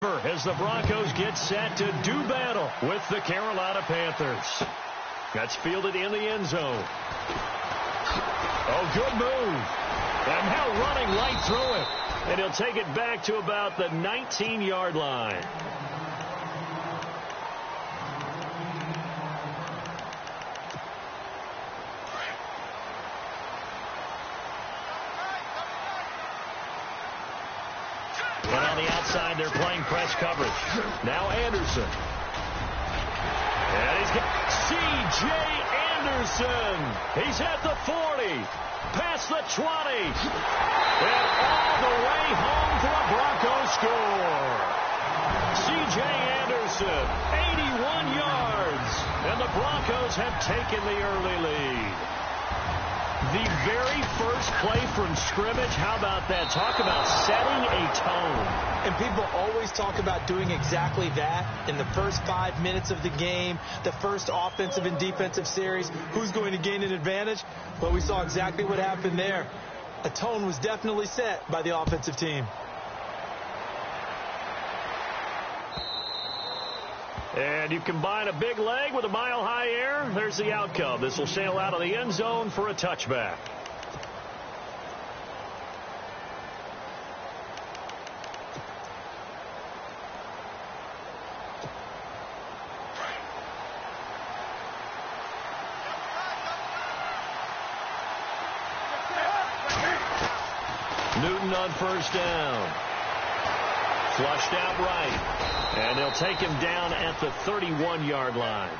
As the Broncos get set to do battle with the Carolina Panthers. That's fielded in the end zone. Oh, good move. And now running right through it. And he'll take it back to about the 19-yard line. And on the outside, they're playing press coverage. Now Anderson. And he's got C.J. Anderson. He's at the 40. Past the 20. And all the way home for a Broncos score. C.J. Anderson, 81 yards. And the Broncos have taken the early lead. The very first play from scrimmage, how about that? Talk about setting a tone. And people always talk about doing exactly that in the first 5 minutes of the game, the first offensive and defensive series. Who's going to gain an advantage? Well, we saw exactly what happened there. A tone was definitely set by the offensive team. And you combine a big leg with a mile-high air, there's the outcome. This will sail out of the end zone for a touchback. Newton on first down. Flushed out right. And they'll take him down at the 31-yard line.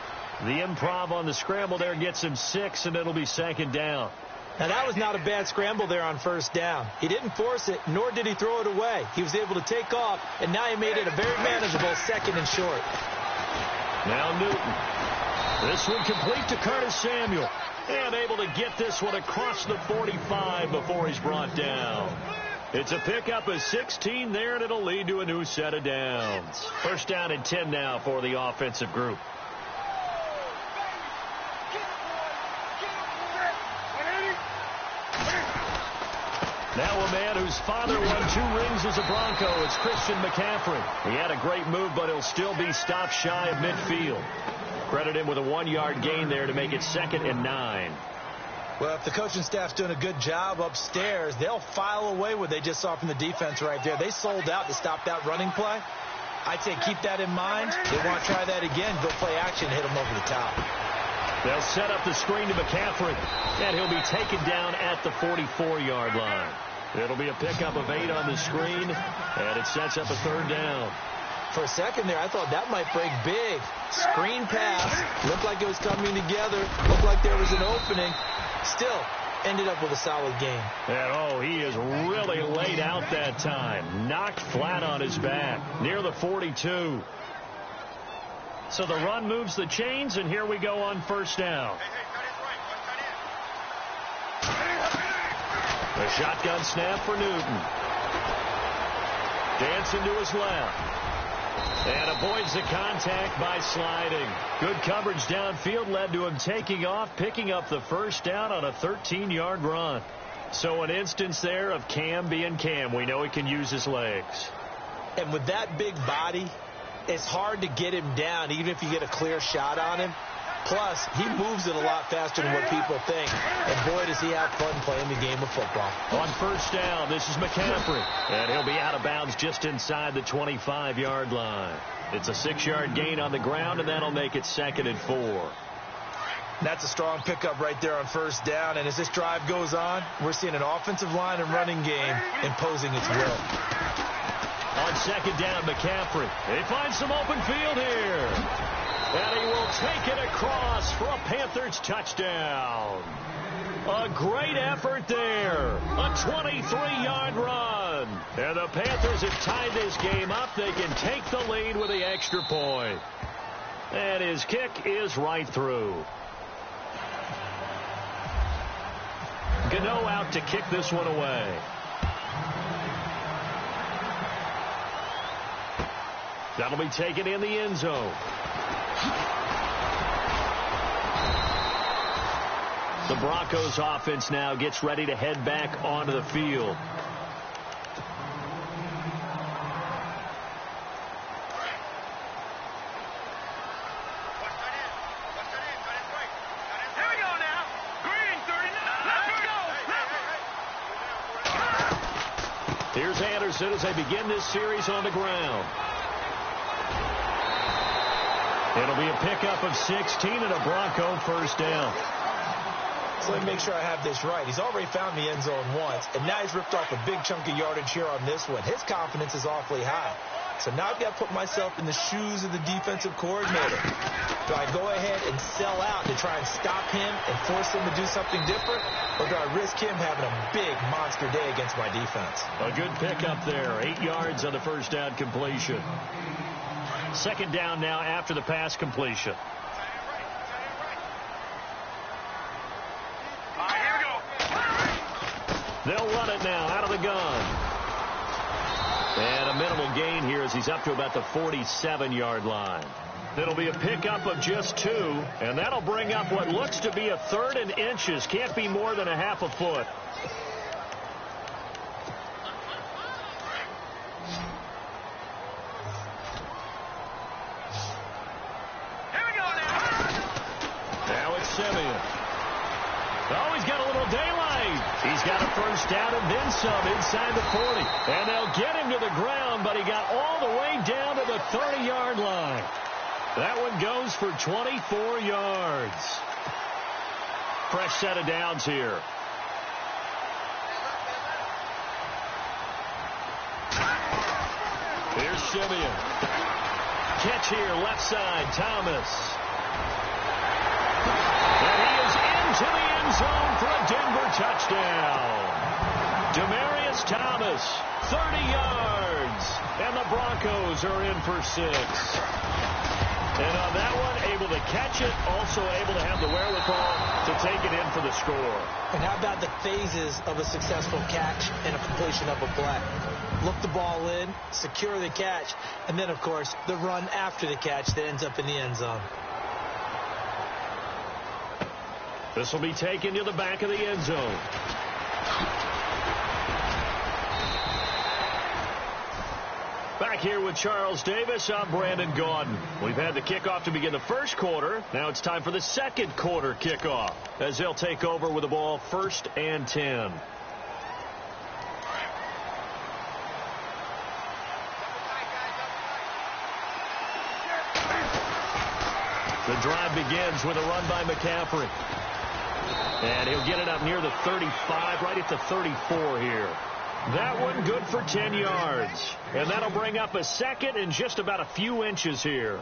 The improv on the scramble there gets him 6, and it'll be second down. Now, that was not a bad scramble there on first down. He didn't force it, nor did he throw it away. He was able to take off, and now he made it a very manageable second and short. Now Newton. This one complete to Curtis Samuel. And able to get this one across the 45 before he's brought down. It's a pickup of 16 there, and it'll lead to a new set of downs. First down and 10 now for the offensive group. Now a man whose father won 2 rings as a Bronco. It's Christian McCaffrey. He had a great move, but he'll still be stopped shy of midfield. Credit him with a 1-yard gain there to make it 2nd and 9. Well, if the coaching staff's doing a good job upstairs, they'll file away what they just saw from the defense right there. They sold out to stop that running play. I'd say keep that in mind. They want to try that again. Go play action, hit them over the top. They'll set up the screen to McCaffrey, and he'll be taken down at the 44-yard line. It'll be a pickup of 8 on the screen, and it sets up a 3rd down. For a second there, I thought that might break big. Screen pass. Looked like it was coming together. Looked like there was an opening. Still, ended up with a solid game. And, he is really laid out that time. Knocked flat on his back, near the 42. So the run moves the chains, and here we go on first down. A shotgun snap for Newton. Dancing to his left. And avoids the contact by sliding. Good coverage downfield led to him taking off, picking up the first down on a 13-yard run. So an instance there of Cam being Cam. We know he can use his legs. And with that big body, it's hard to get him down, even if you get a clear shot on him. Plus, he moves it a lot faster than what people think. And boy, does he have fun playing the game of football. On first down, this is McCaffrey. And he'll be out of bounds just inside the 25-yard line. It's a 6-yard gain on the ground, and that'll make it 2nd and 4. That's a strong pickup right there on first down. And as this drive goes on, we're seeing an offensive line and running game imposing its will. On second down, McCaffrey. He finds some open field here. And he will take it across for a Panthers touchdown. A great effort there. A 23-yard run. And the Panthers have tied this game up. They can take the lead with the extra point. And his kick is right through. Gano out to kick this one away. That'll be taken in the end zone. The Broncos offense now gets ready to head back onto the field. Anderson as they begin this series on the ground. It'll be a pickup of 16 and a Bronco first down. So let me make sure I have this right. He's already found the end zone once, and now he's ripped off a big chunk of yardage here on this one. His confidence is awfully high. So now I've got to put myself in the shoes of the defensive coordinator. Do I go ahead and sell out to try and stop him and force him to do something different? Or do I risk him having a big monster day against my defense? A good pickup there. 8 yards on the first down completion. Second down now after the pass completion. They'll run it now out of the gun. And a minimal gain here as he's up to about the 47-yard line. It'll be a pickup of just 2, and that'll bring up what looks to be a 3rd and inches. Can't be more than a half a foot. Here we go now. Now it's Simeon. Oh, he's got a little daylight. He's got a first down and then some inside the 40. And they'll get him to the ground, but he got all the way down to the 30-yard line. That one goes for 24 yards. Fresh set of downs here. Here's Simeon. Catch here, left side, Thomas. And he is into the end zone for a Denver touchdown. Demaryius Thomas, 30 yards. And the Broncos are in for 6. And on that one, able to catch it, also able to have the wherewithal to take it in for the score. And how about the phases of a successful catch and a completion of a play? Look the ball in, secure the catch, and then, of course, the run after the catch that ends up in the end zone. This will be taken to the back of the end zone. Back here with Charles Davis, I'm Brandon Gaudin. We've had the kickoff to begin the first quarter. Now it's time for the second quarter kickoff as they'll take over with the ball 1st and 10. The drive begins with a run by McCaffrey. And he'll get it up near the 35, right at the 34 here. That one good for 10 yards. And that'll bring up a second and just about a few inches here.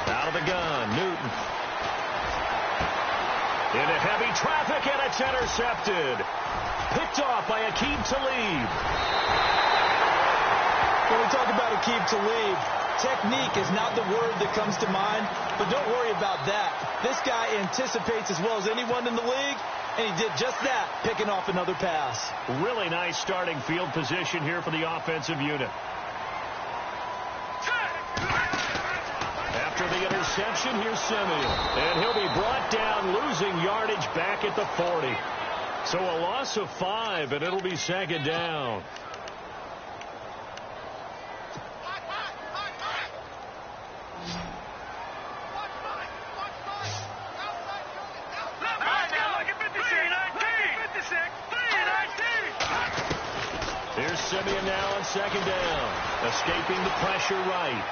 Out of the gun, Newton. Into heavy traffic, and it's intercepted. Picked off by Aqib Talib. When we talk about Aqib Talib, technique is not the word that comes to mind, but don't worry about that. This guy anticipates as well as anyone in the league, and he did just that, picking off another pass. Really nice starting field position here for the offensive unit. After the interception, here's Simeon. And he'll be brought down, losing yardage back at the 40. So a loss of 5, and it'll be second down. Here's Simeon now on second down, escaping the pressure right.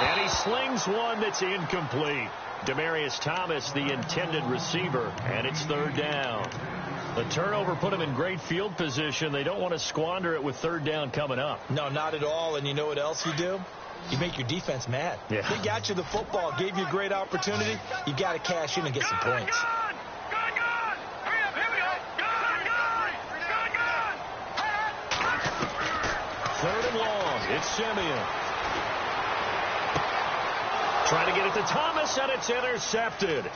And he slings one that's incomplete. Demaryius Thomas, the intended receiver, and it's third down. The turnover put him in great field position. They don't want to squander it with third down coming up. No, not at all. And you know what else you do? You make your defense mad. Yeah. They got you the football, gave you a great opportunity. You got to cash in and get some points. Third and long. It's Simeon. Trying to get it to Thomas, and it's intercepted.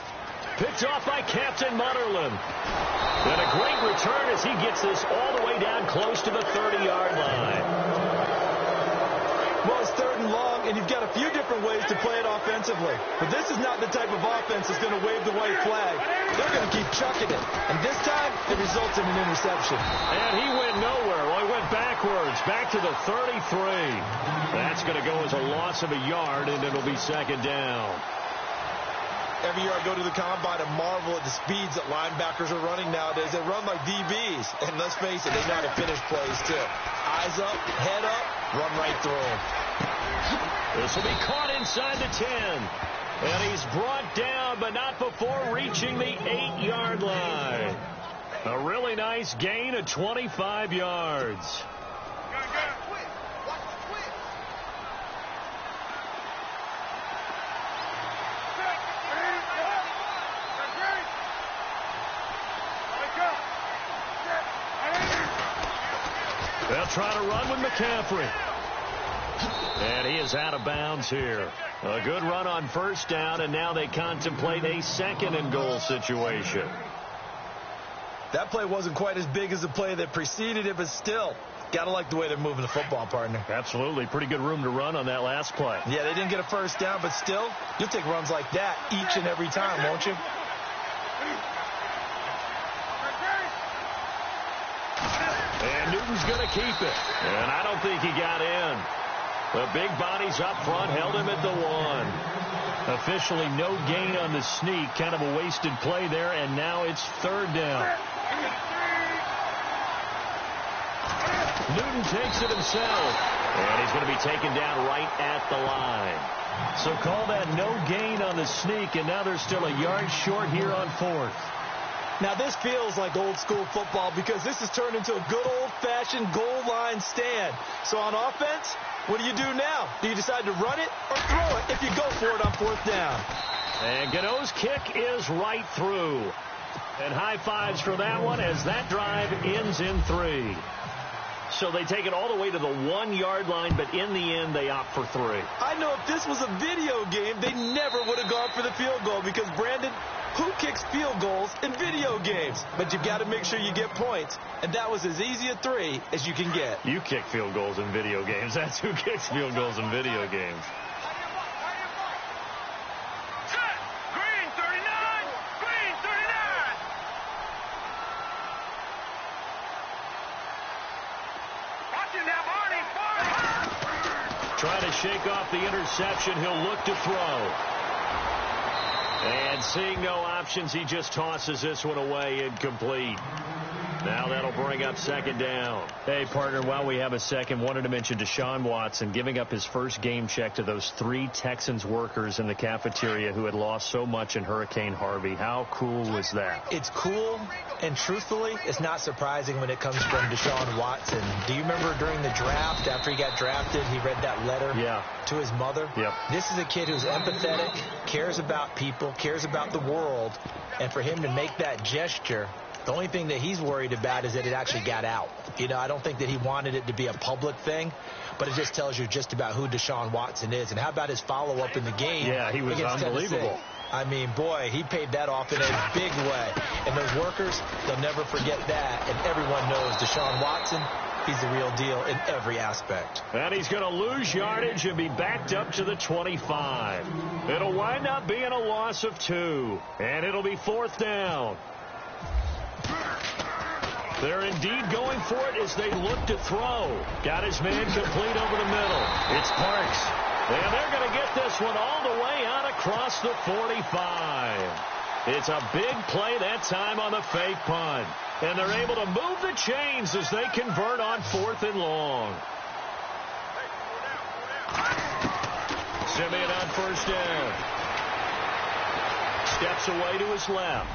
Picked off by Captain Mutterland. And a great return as he gets this all the way down close to the 30-yard line. Well, it's third and long, and you've got a few different ways to play it offensively. But this is not the type of offense that's going to wave the white flag. They're going to keep chucking it. And this time, it results in an interception. And he went nowhere. Well, he went backwards, back to the 33. That's going to go as a loss of a yard, and it'll be second down. Every year I go to the combine and marvel at the speeds that linebackers are running nowadays. They run like DBs. And let's face it, they know how to finish plays, too. Eyes up, head up, run right through them. This will be caught inside the 10. And he's brought down, but not before reaching the 8-yard line. A really nice gain of 25 yards. They'll try to run with McCaffrey. And he is out of bounds here. A good run on first down, and now they contemplate a second-and-goal situation. That play wasn't quite as big as the play that preceded it, but still, got to like the way they're moving the football, partner. Absolutely. Pretty good room to run on that last play. Yeah, they didn't get a first down, but still, you'll take runs like that each and every time, won't you? And Newton's going to keep it. And I don't think he got in. The big bodies up front held him at the 1. Officially no gain on the sneak. Kind of a wasted play there, and now it's third down. Newton takes it himself. And he's going to be taken down right at the line. So call that no gain on the sneak, and now they're still a yard short here on fourth. Now, this feels like old-school football because this has turned into a good old-fashioned goal line stand. So on offense, what do you do now? Do you decide to run it or throw it if you go for it on fourth down? And Gano's kick is right through. And high fives for that one as that drive ends in 3. So they take it all the way to the 1-yard line, but in the end, they opt for 3. I know if this was a video game, they never would have gone for the field goal because, Brandon, who kicks field goals in video games? But you've got to make sure you get points. And that was as easy a 3 as you can get. You kick field goals in video games. That's who kicks field goals in video games. Set. Green 39. Green 39. Watching now, Barney. Trying to shake off the interception. He'll look to throw. And seeing no options, he just tosses this one away, incomplete. Now that'll bring up second down. Hey, partner, while we have a second, wanted to mention Deshaun Watson giving up his first game check to those 3 Texans workers in the cafeteria who had lost so much in Hurricane Harvey. How cool was that? It's cool, and truthfully, it's not surprising when it comes from Deshaun Watson. Do you remember during the draft, after he got drafted, he read that letter to his mother? Yep. This is a kid who's empathetic, cares about people, cares about the world, and for him to make that gesture, the only thing that he's worried about is that it actually got out. You know, I don't think that he wanted it to be a public thing, but it just tells you just about who Deshaun Watson is. And how about his follow-up in the game? Yeah, he was unbelievable. Tennessee? I mean, boy, he paid that off in a big way. And those workers, they'll never forget that. And everyone knows Deshaun Watson, he's the real deal in every aspect. And he's going to lose yardage and be backed up to the 25. It'll wind up being a loss of 2. And it'll be fourth down. They're indeed going for it as they look to throw. Got his man complete over the middle. It's Parks. And they're going to get this one all the way out across the 45. It's a big play that time on the fake punt. And they're able to move the chains as they convert on 4th and long. Simeon on first down. Steps away to his left.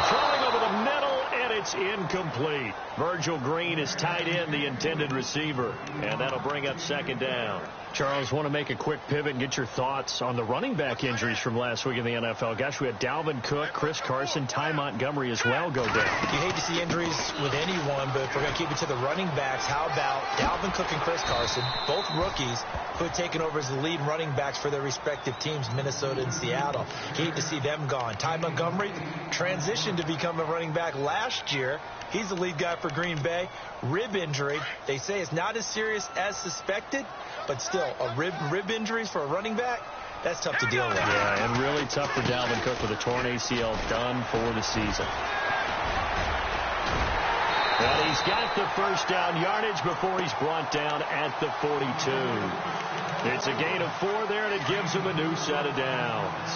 Throwing over the middle, and it's incomplete. Virgil Green is tied in, the intended receiver, and that'll bring up second down. Charles, want to make a quick pivot and get your thoughts on the running back injuries from last week in the NFL. Gosh, we had Dalvin Cook, Chris Carson, Ty Montgomery as well go down. You hate to see injuries with anyone, but if we're going to keep it to the running backs, how about Dalvin Cook and Chris Carson, both rookies who had taken over as the lead running backs for their respective teams, Minnesota and Seattle. You hate to see them gone. Ty Montgomery transitioned to become a running back last year. He's the lead guy for Green Bay. Rib injury. They say it's not as serious as suspected, but still, a rib injury for a running back, that's tough to deal with. Yeah, and really tough for Dalvin Cook with a torn ACL done for the season. Well, he's got the first down yardage before he's brought down at the 42. It's a gain of 4 there, and it gives him a new set of downs.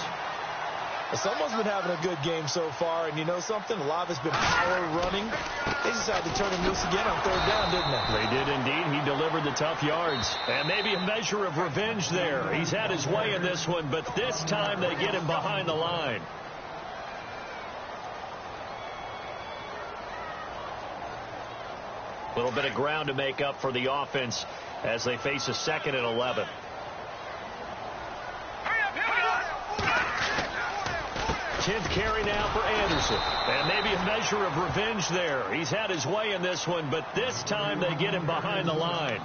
Someone's been having a good game so far, and you know something? A lot of it's been power running. They decided to turn him loose again on third down, didn't they? They did indeed. He delivered the tough yards. And maybe a measure of revenge there. He's had his way in this one, but this time they get him behind the line. A little bit of ground to make up for the offense as they face a 2nd and 11. 10th carry now for Anderson. And maybe a measure of revenge there. He's had his way in this one, but this time they get him behind the line.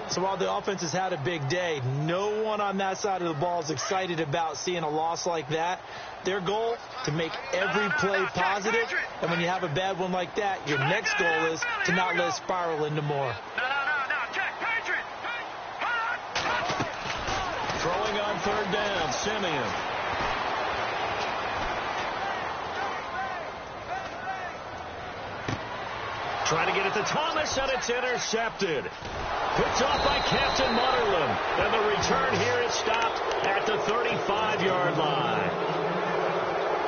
So while the offense has had a big day, no one on that side of the ball is excited about seeing a loss like that. Their goal, to make every play positive. And when you have a bad one like that, your next goal is to not let it spiral into more. Throwing on third down, Simeon. Trying to get it to Thomas, and it's intercepted. Picked off by Captain Mutterland. And the return here is stopped at the 35-yard line.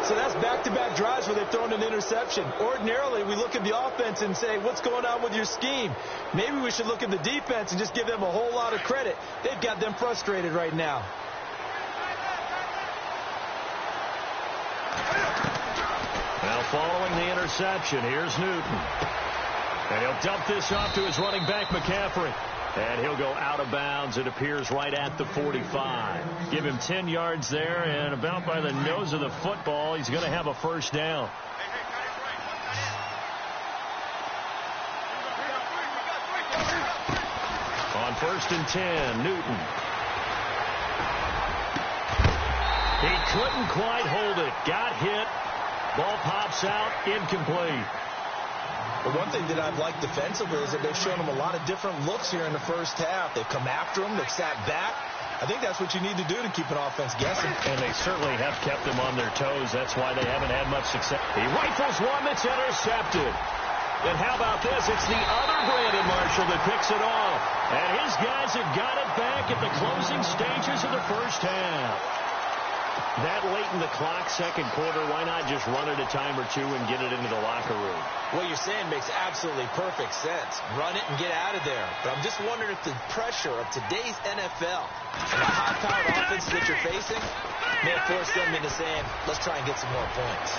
So that's back-to-back drives where they've thrown an interception. Ordinarily, we look at the offense and say, what's going on with your scheme? Maybe we should look at the defense and just give them a whole lot of credit. They've got them frustrated right now. Now following the interception, here's Newton. And he'll dump this off to his running back, McCaffrey. And he'll go out of bounds, it appears, right at the 45. Give him 10 yards there, and about by the nose of the football, he's going to have a first down. On 1st and 10, Newton. He couldn't quite hold it. Got hit. Ball pops out, incomplete. But one thing that I've liked defensively is that they've shown him a lot of different looks here in the first half. They've come after him. They've sat back. I think that's what you need to do to keep an offense guessing. And they certainly have kept them on their toes. That's why they haven't had much success. He rifles one that's intercepted. And how about this? It's the other Brandon Marshall that picks it off. And his guys have got it back at the closing stages of the first half. That late in the clock, second quarter, why not just run it a time or two and get it into the locker room? What you're saying makes absolutely perfect sense. Run it and get out of there. But I'm just wondering if the pressure of today's NFL and the high-powered offenses that you're facing may force them into saying, let's try and get some more points.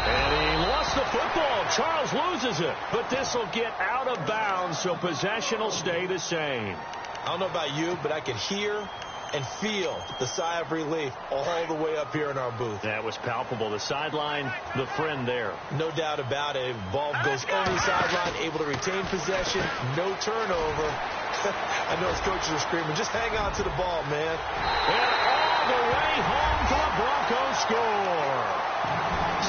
And he lost the football. Charles loses it. But this will get out of bounds, so possession will stay the same. I don't know about you, but I could hear and feel the sigh of relief all the way up here in our booth. That was palpable. The sideline, the friend there. No doubt about it. Ball goes over the sideline, able to retain possession, no turnover. I know his coaches are screaming, just hang on to the ball, man. And all the way home for a Broncos score.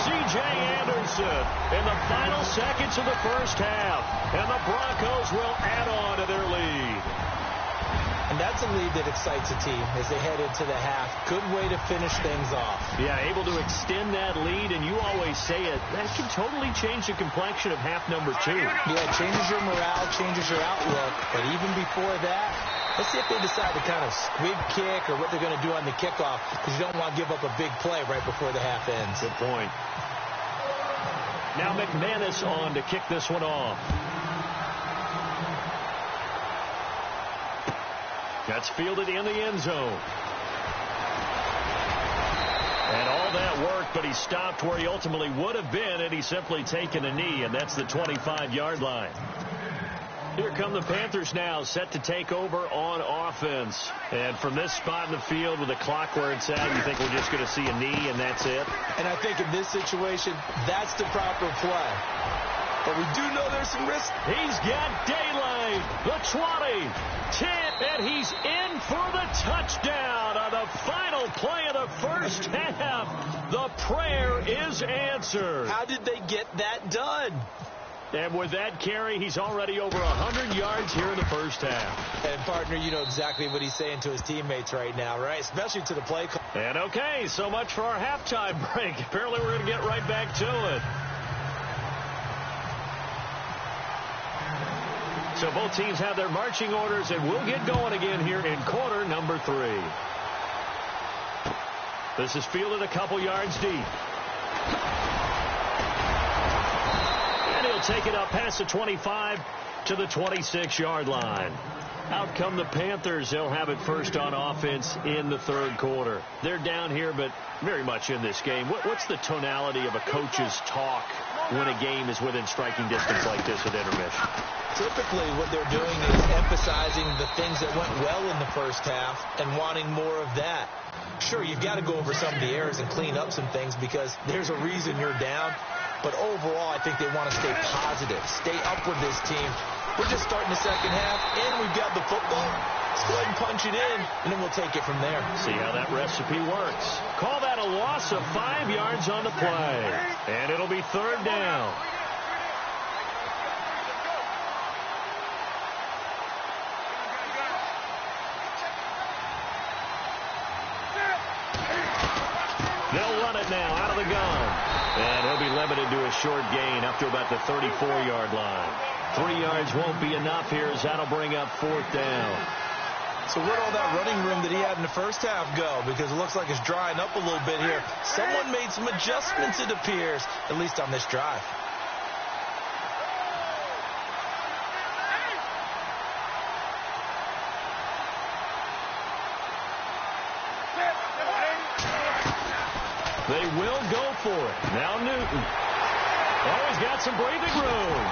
C.J. Anderson in the final seconds of the first half. And the Broncos will add on to their lead. And that's a lead that excites a team as they head into the half. Good way to finish things off. Yeah, able to extend that lead, and you always say it, that can totally change the complexion of half number 2. Yeah, it changes your morale, changes your outlook. But even before that, let's see if they decide to kind of squib kick or what they're going to do on the kickoff, because you don't want to give up a big play right before the half ends. Good point. Now McManus on to kick this one off. That's fielded in the end zone. And all that work, but he stopped where he ultimately would have been, and he's simply taken a knee, and that's the 25-yard line. Here come the Panthers now, set to take over on offense. And from this spot in the field with the clock where it's at, you think we're just going to see a knee, and that's it? And I think in this situation, that's the proper play. But we do know there's some risk. He's got daylight. The 20, 10, and he's in for the touchdown on the final play of the first half. The prayer is answered. How did they get that done? And with that carry, he's already over 100 yards here in the first half. And, partner, you know exactly what he's saying to his teammates right now, right? Especially to the play call. And, okay, so much for our halftime break. Apparently we're going to get right back to it. So both teams have their marching orders, and we'll get going again here in quarter number 3. This is fielded a couple yards deep. And he'll take it up past the 25 to the 26-yard line. Out come the Panthers. They'll have it first on offense in the third quarter. They're down here, but very much in this game. What's the tonality of a coach's talk when a game is within striking distance like this at intermission? Typically, what they're doing is emphasizing the things that went well in the first half and wanting more of that. Sure, you've got to go over some of the errors and clean up some things because there's a reason you're down. But overall, I think they want to stay positive, stay up with this team. We're just starting the second half, and we've got the football. Let's go ahead and punch it in, and then we'll take it from there. See how that recipe works. Call that a loss of 5 yards on the play. And it'll be third down. They'll run it now out of the gun. And he'll be limited to a short gain up to about the 34-yard line. 3 yards won't be enough here as that'll bring up fourth down. So where'd all that running room that he had in the first half go? Because it looks like it's drying up a little bit here. Someone made some adjustments, it appears, at least on this drive. They will go for it. Now Newton. Oh, he's got some breathing room.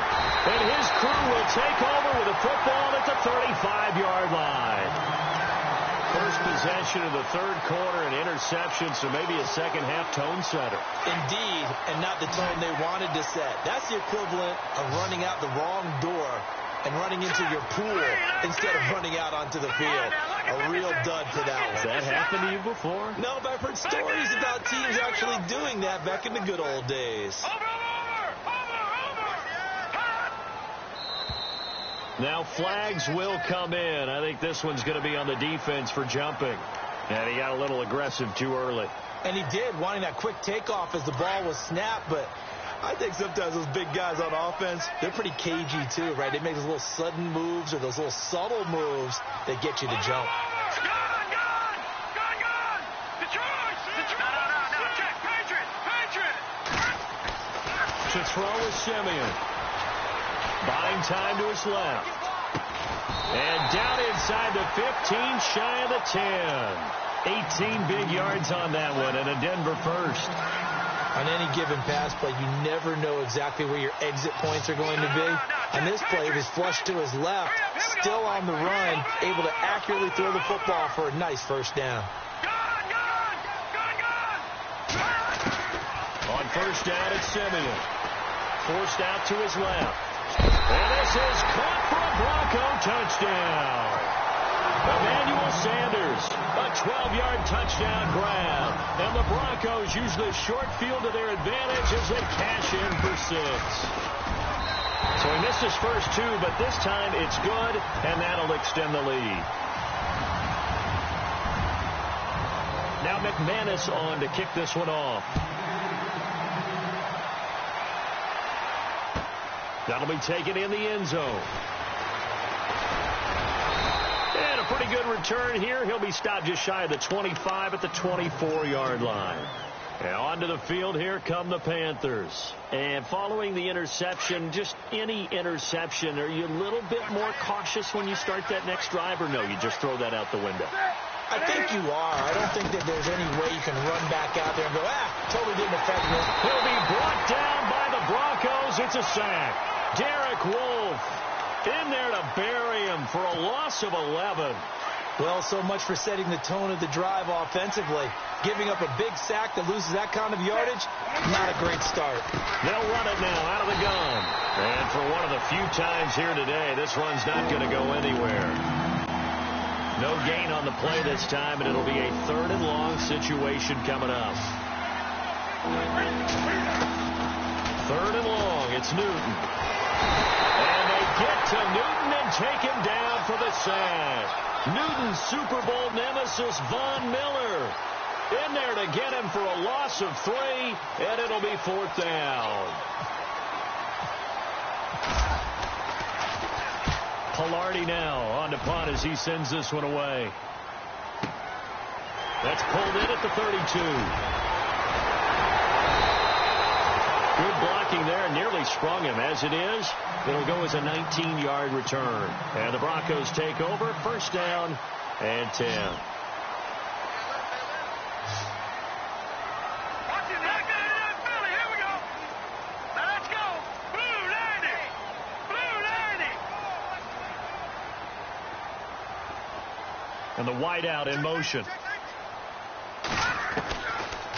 And his crew will take over with a football at the 35-yard line. First possession of the third quarter, an interception, so maybe a second-half tone setter. Indeed, and not the tone they wanted to set. That's the equivalent of running out the wrong door and running into your pool instead of running out onto the field. A real dud for that one. Has that happened to you before? No, but I've heard stories about teams actually doing that back in the good old days. Now flags will come in. I think this one's going to be on the defense for jumping. And he got a little aggressive too early. And he did, wanting that quick takeoff as the ball was snapped. But I think sometimes those big guys on offense, they're pretty cagey too, right? They make those little sudden moves or those little subtle moves that get you to jump. To throw is Simeon. Buying time to his left. And down inside the 15, shy of the 10. 18 big yards on that one, and a Denver first. On any given pass play, you never know exactly where your exit points are going to be. On this play, it was flushed to his left, still on the run, able to accurately throw the football for a nice first down. On first down, it's Simeon. Forced out to his left. And this is caught for a Bronco touchdown. Emmanuel Sanders, a 12-yard touchdown grab. And the Broncos use the short field to their advantage as they cash in for 6. So he missed his first 2, but this time it's good, and that'll extend the lead. Now McManus on to kick this one off. That'll be taken in the end zone. And a pretty good return here. He'll be stopped just shy of the 25 at the 24-yard line. And onto the field, here come the Panthers. And following the interception, just any interception, are you a little bit more cautious when you start that next drive, or no, you just throw that out the window? I think you are. I don't think that there's any way you can run back out there and go, totally didn't affect me. He'll be brought down by the Broncos. It's a sack. Derek Wolfe in there to bury him for a loss of 11. Well, so much for setting the tone of the drive offensively. Giving up a big sack that loses that kind of yardage, not a great start. They'll run it now out of the gun. And for one of the few times here today, this run's not going to go anywhere. No gain on the play this time, and it'll be a 3rd and long situation coming up. 3rd and long, it's Newton. And they get to Newton and take him down for the sack. Newton's Super Bowl nemesis, Von Miller, in there to get him for a loss of 3, and it'll be 4th down. Pilardi now on to punt as he sends this one away. That's pulled in at the 32. Good blocking there. Nearly sprung him. As it is, it'll go as a 19-yard return. And the Broncos take over. First down and 10. And the wideout in motion.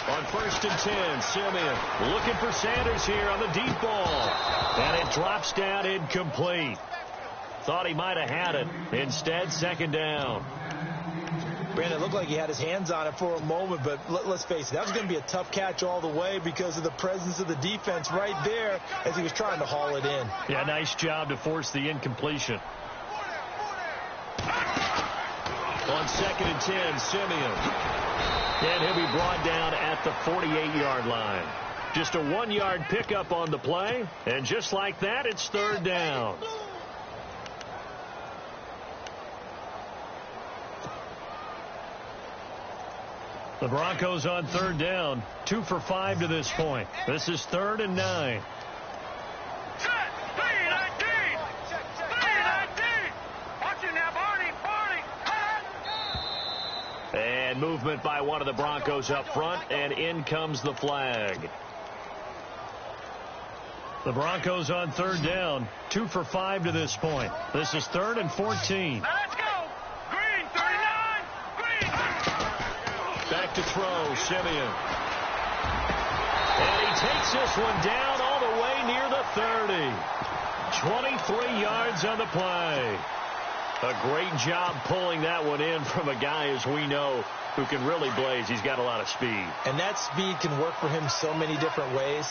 On first and 10, Simeon looking for Sanders here on the deep ball. And it drops down incomplete. Thought he might have had it. Instead, second down. Brandon, it looked like he had his hands on it for a moment, but let's face it, that was going to be a tough catch all the way because of the presence of the defense right there as he was trying to haul it in. Yeah, nice job to force the incompletion. On second and 10, Simeon. And he'll be brought down at the 48-yard line. Just a 1-yard pickup on the play. And just like that, it's third down. The Broncos on third down. 2 for 5 to this point. This is 3rd and 9. And movement by one of the Broncos up front, and in comes the flag. The Broncos on third down, 2 for 5 to this point. This is 3rd and 14. Let's go. Green, 39. Green. Back to throw, Simeon. And he takes this one down all the way near the 30. 23 yards on the play. A great job pulling that one in from a guy, as we know, who can really blaze. He's got a lot of speed. And that speed can work for him so many different ways.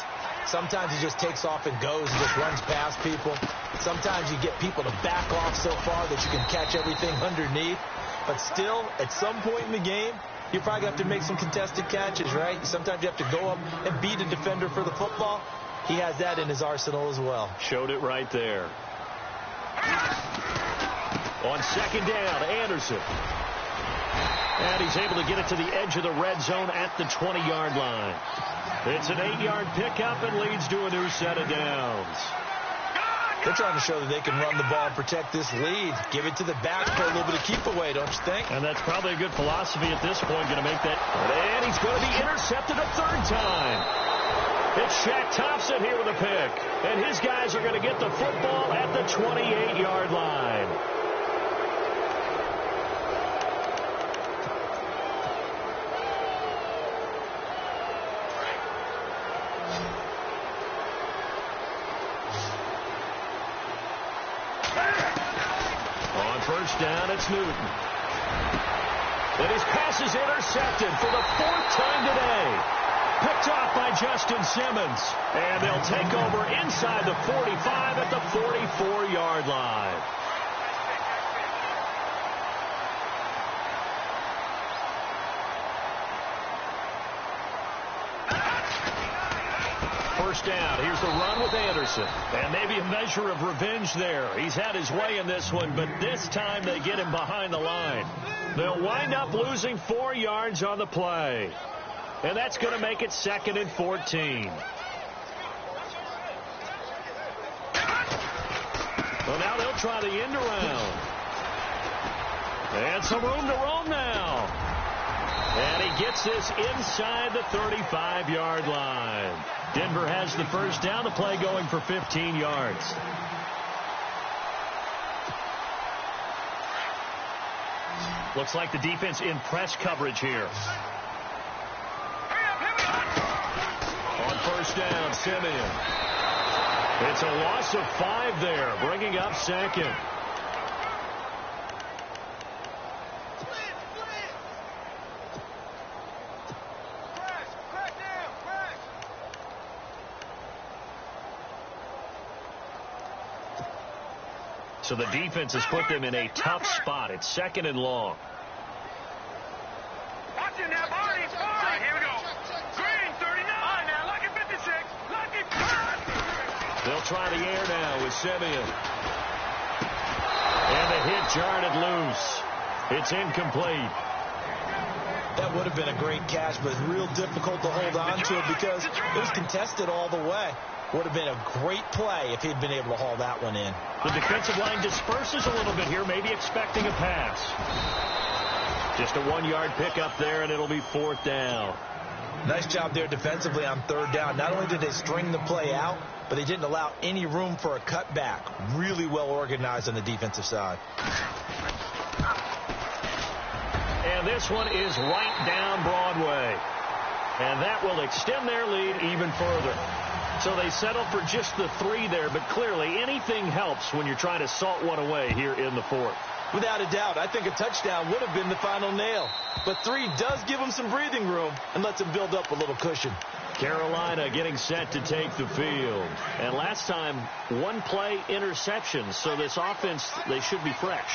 Sometimes he just takes off and goes and just runs past people. Sometimes you get people to back off so far that you can catch everything underneath. But still, at some point in the game, you probably have to make some contested catches, right? Sometimes you have to go up and beat a defender for the football. He has that in his arsenal as well. Showed it right there. On second down, Anderson. And he's able to get it to the edge of the red zone at the 20-yard line. It's an 8-yard pickup and leads to a new set of downs. They're trying to show that they can run the ball and protect this lead. Give it to the back for a little bit of keep away, don't you think? And that's probably a good philosophy at this point, going to make that. And he's going to be intercepted a third time. It's Shaq Thompson here with a pick. And his guys are going to get the football at the 28-yard line. First down, it's Newton. And his pass is intercepted for the 4th time today. Picked off by Justin Simmons. And they'll take over inside the 45 at the 44-yard line. First down. Here's the run with Anderson. And maybe a measure of revenge there. He's had his way in this one, but this time they get him behind the line. They'll wind up losing 4 yards on the play. And that's going to make it 2nd and 14. Well, now they'll try the end around. And some room to roam now. And he gets this inside the 35-yard line. Denver has the first down. The play going for 15 yards. Looks like the defense in press coverage here. On first down, Simeon. It's a loss of 5 there, bringing up 2nd. So the defense has put them in a tough spot. It's 2nd and long. Watch it now, Barney. Barney. Here we go. Green, 39. Now, lucky 56. Lucky 5. They'll try the air now with Simeon. And the hit jarred it loose. It's incomplete. That would have been a great catch, but real difficult to hold on to it because it was contested all the way. Would have been a great play if he'd been able to haul that one in. The defensive line disperses a little bit here, maybe expecting a pass. Just a 1-yard pickup there, and it'll be 4th down. Nice job there defensively on 3rd down. Not only did they string the play out, but they didn't allow any room for a cutback. Really well organized on the defensive side. And this one is right down Broadway. And that will extend their lead even further. So they settle for just the 3 there, but clearly anything helps when you're trying to salt one away here in the 4th. Without a doubt, I think a touchdown would have been the final nail. But 3 does give them some breathing room and lets them build up a little cushion. Carolina getting set to take the field. And last time, 1-play interception. So this offense, they should be fresh.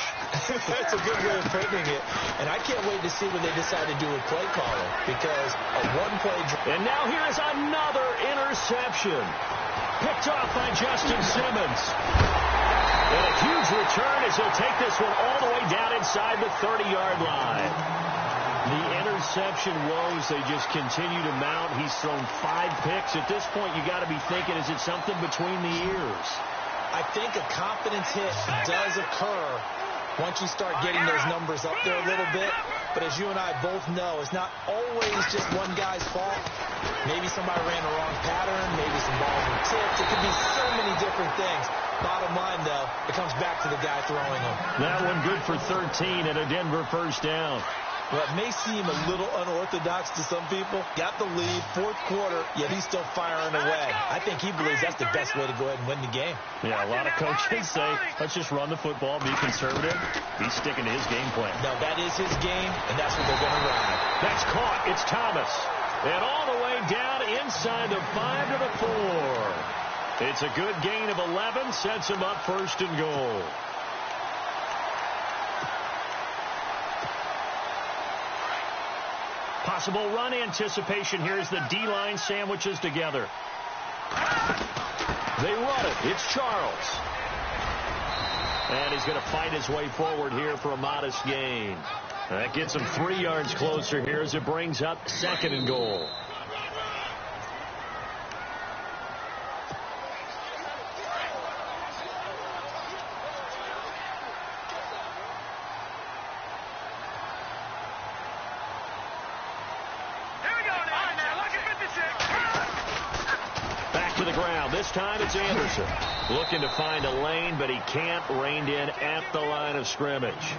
That's a good way of putting it. And I can't wait to see when they decide to do a play caller. Because a 1-play... And now here is another interception. Picked off by Justin Simmons. And a huge return as he'll take this one all the way down inside the 30-yard line. The interception woes, they just continue to mount. He's thrown 5 picks. At this point, you got to be thinking, is it something between the ears? I think a confidence hit does occur once you start getting those numbers up there a little bit. But as you and I both know, it's not always just one guy's fault. Maybe somebody ran the wrong pattern. Maybe some balls were tipped. It could be so many different things. Bottom line, though, it comes back to the guy throwing them. That one good for 13 and a Denver 1st down. Well, it may seem a little unorthodox to some people. Got the lead, 4th quarter, yet he's still firing away. I think he believes that's the best way to go ahead and win the game. Yeah, a lot of coaches say, let's just run the football, be conservative. He's sticking to his game plan. No, that is his game, and that's what they're going to ride. That's caught. It's Thomas. And all the way down inside the 5 to the 4. It's a good gain of 11, sets him up 1st and goal. Possible run anticipation here as the D-line sandwiches together. They run it. It's Charles. And he's going to fight his way forward here for a modest gain. That gets him 3 yards closer here as it brings up 2nd and goal. To the ground. This time it's Anderson. Looking to find a lane, but he can't. Reined in at the line of scrimmage.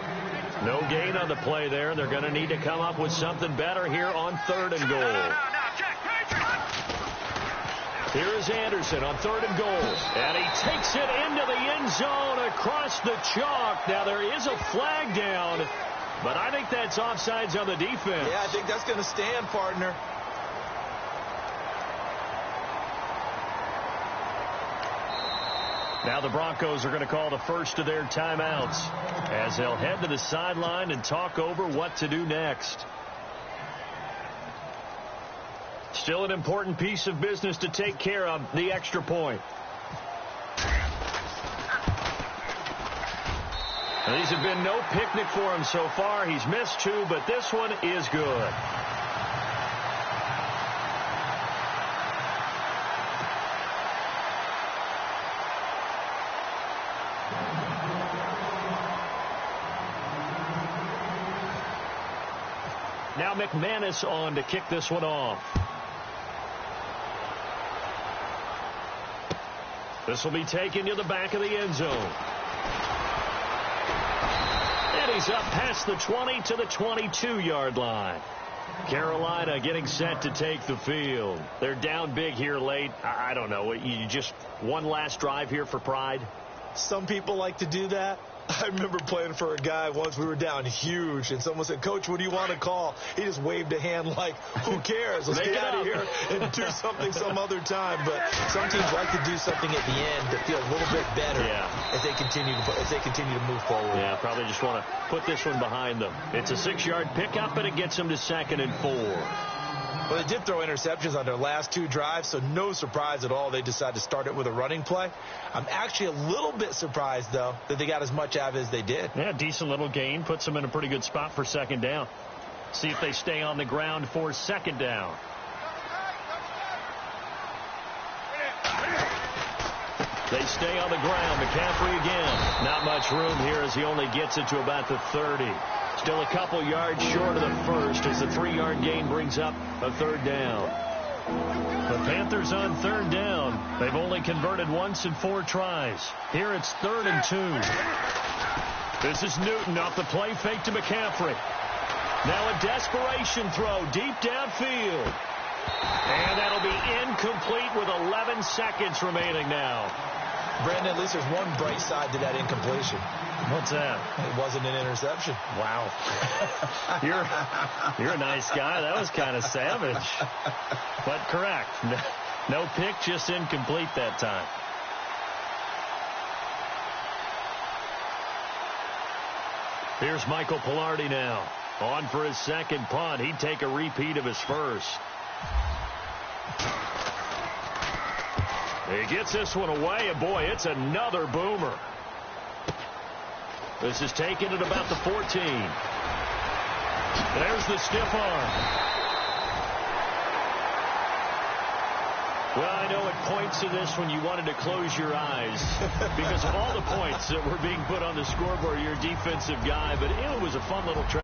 No gain on the play there. They're going to need to come up with something better here on 3rd and goal. Here is Anderson on 3rd and goal. And he takes it into the end zone across the chalk. Now there is a flag down, but I think that's offsides on the defense. Yeah, I think that's going to stand, partner. Now the Broncos are going to call the first of their timeouts as they'll head to the sideline and talk over what to do next. Still an important piece of business to take care of, the extra point. Now, these have been no picnic for him so far. He's missed 2, but this one is good. Now McManus on to kick this one off. This will be taken to the back of the end zone. And he's up past the 20 to the 22-yard line. Carolina getting set to take the field. They're down big here late. I don't know. You just one last drive here for pride? Some people like to do that. I remember playing for a guy once. We were down huge, and someone said, "Coach, what do you want to call?" He just waved a hand like, who cares? Let's get out of here and do something some other time. But some teams like to do something at the end to feel a little bit better as they continue to move forward. Yeah, probably just want to put this one behind them. It's a 6-yard pickup, and it gets them to 2nd and 4. Well, they did throw interceptions on their last 2 drives, so no surprise at all they decided to start it with a running play. I'm actually a little bit surprised, though, that they got as much out of it as they did. Yeah, decent little gain. Puts them in a pretty good spot for 2nd down. See if they stay on the ground for second down. They stay on the ground. McCaffrey again. Not much room here as he only gets it to about the 30. Still a couple yards short of the first as the 3-yard gain brings up a third down. The Panthers on third down. They've only converted once in 4 tries. Here it's 3rd and 2. This is Newton off the play fake to McCaffrey. Now a desperation throw deep downfield. And that'll be incomplete with 11 seconds remaining now. Brandon, at least there's one bright side to that incompletion. What's that? It wasn't an interception. Wow. You're a nice guy. That was kind of savage. But correct. No pick, just incomplete that time. Here's Michael Pilardi now. On for his second punt. He'd take a repeat of his first. He gets this one away, and boy, it's another boomer. This is taken at about the 14. There's the stiff arm. Well, I know it points to this when you wanted to close your eyes because of all the points that were being put on the scoreboard, you're a defensive guy, but it was a fun little try.